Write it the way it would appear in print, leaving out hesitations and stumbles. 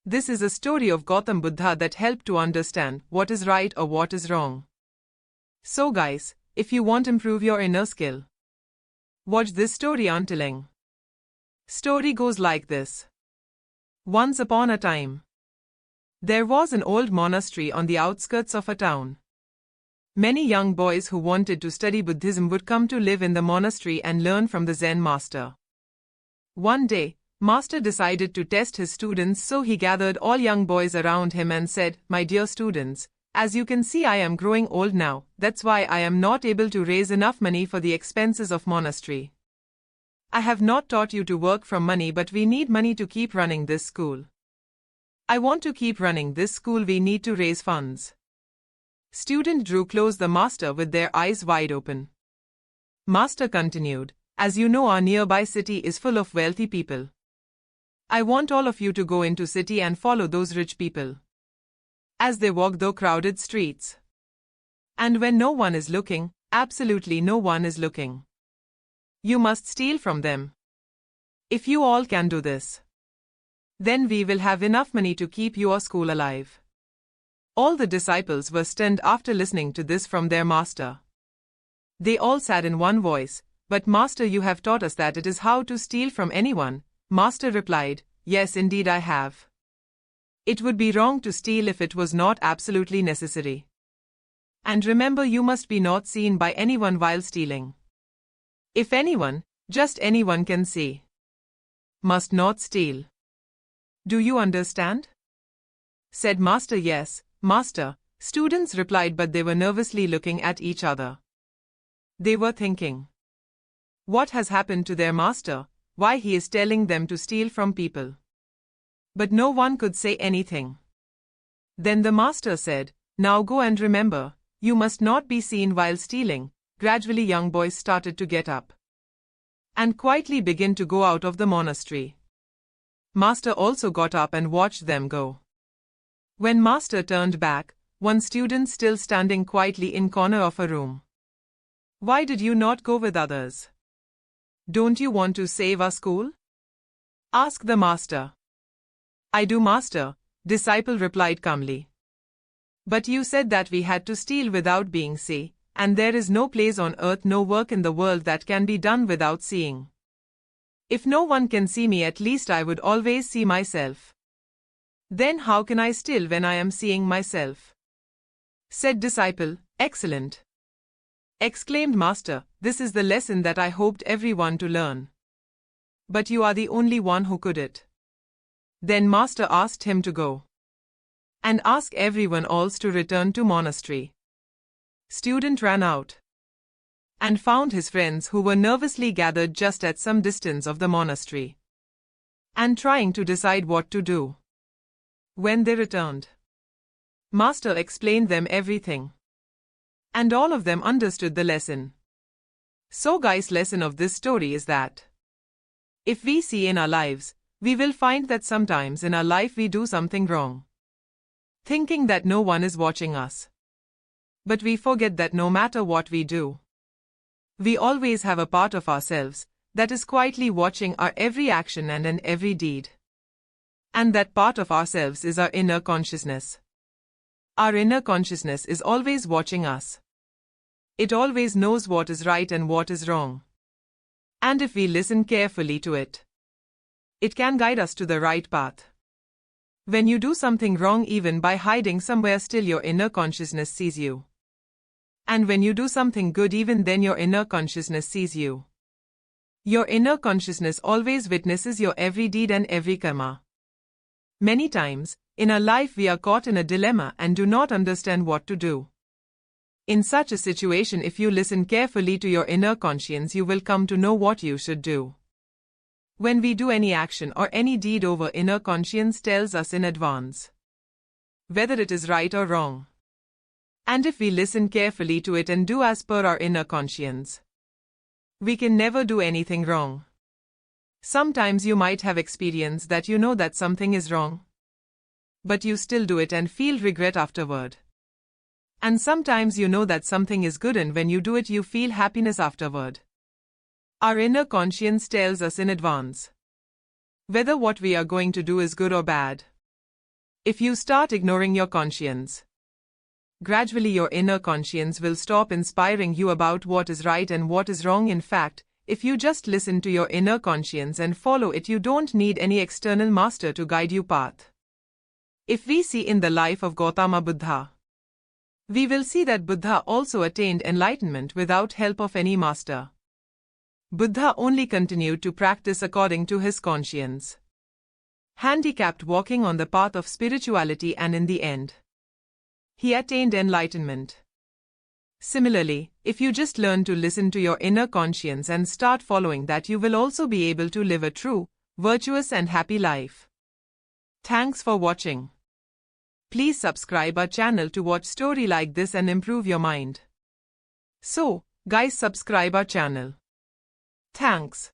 This is a story of Gautam Buddha that helped to understand what is right or what is wrong. So guys, if you want to improve your inner skill, watch this story until end. Story goes like this. Once upon a time, there was an old monastery on the outskirts of a town. Many young boys who wanted to study Buddhism would come to live in the monastery and learn from the Zen master. One day, Master decided to test his students, so he gathered all young boys around him and said, "My dear students, as you can see, I am growing old now, that's why I am not able to raise enough money for the expenses of monastery. I have not taught you to work from money, but we need money to keep running this school. I want to keep running this school, we need to raise funds." Student drew close the master with their eyes wide open. Master continued, "As you know, our nearby city is full of wealthy people. I want all of you to go into city and follow those rich people as they walk through crowded streets. And when no one is looking, absolutely no one is looking, you must steal from them. If you all can do this, then we will have enough money to keep your school alive." All the disciples were stunned after listening to this from their master. They all said in one voice, "But master, you have taught us that it is how to steal from anyone." Master replied, "Yes, indeed I have. It would be wrong to steal if it was not absolutely necessary. And remember, you must be not seen by anyone while stealing. If anyone, just anyone can see, must not steal. Do you understand?" Said master. "Yes, master," students replied, but they were nervously looking at each other. They were thinking, what has happened to their master? Why he is telling them to steal from people? But no one could say anything. Then the master said, "Now go and remember, you must not be seen while stealing." Gradually young boys started to get up and quietly begin to go out of the monastery. Master also got up and watched them go. When master turned back, one student still standing quietly in corner of a room. "Why did you not go with others? Don't you want to save our school?" asked the master. "I do, master," disciple replied calmly. "But you said that we had to steal without being seen, and there is no place on earth, no work in the world that can be done without seeing. If no one can see me, at least I would always see myself. Then how can I steal when I am seeing myself?" Said disciple. "Excellent!" exclaimed master. "This is the lesson that I hoped everyone to learn. But you are the only one who could it." Then master asked him to go and ask everyone else to return to monastery. Student ran out and found his friends, who were nervously gathered just at some distance of the monastery and trying to decide what to do. When they returned, master explained them everything, and all of them understood the lesson. So guys, lesson of this story is that if we see in our lives, we will find that sometimes in our life we do something wrong, thinking that no one is watching us. But we forget that no matter what we do, we always have a part of ourselves that is quietly watching our every action and in every deed. And that part of ourselves is our inner consciousness. Our inner consciousness is always watching us. It always knows what is right and what is wrong. And if we listen carefully to it, it can guide us to the right path. When you do something wrong, even by hiding somewhere, still your inner consciousness sees you. And when you do something good, even then your inner consciousness sees you. Your inner consciousness always witnesses your every deed and every karma. Many times, in our life we are caught in a dilemma and do not understand what to do. In such a situation, if you listen carefully to your inner conscience, you will come to know what you should do. When we do any action or any deed, our inner conscience tells us in advance whether it is right or wrong. And if we listen carefully to it and do as per our inner conscience, we can never do anything wrong. Sometimes you might have experienced that you know that something is wrong, but you still do it and feel regret afterward. And sometimes you know that something is good, and when you do it you feel happiness afterward. Our inner conscience tells us in advance whether what we are going to do is good or bad. If you start ignoring your conscience, gradually your inner conscience will stop inspiring you about what is right and what is wrong. In fact, if you just listen to your inner conscience and follow it, you don't need any external master to guide you path. If we see in the life of Gautama Buddha, we will see that Buddha also attained enlightenment without help of any master. Buddha only continued to practice according to his conscience, handicapped walking on the path of spirituality, and in the end, he attained enlightenment. Similarly, if you just learn to listen to your inner conscience and start following that, you will also be able to live a true, virtuous and happy life. Thanks for watching. Please subscribe our channel to watch story like this and improve your mind. So, guys, subscribe our channel. Thanks.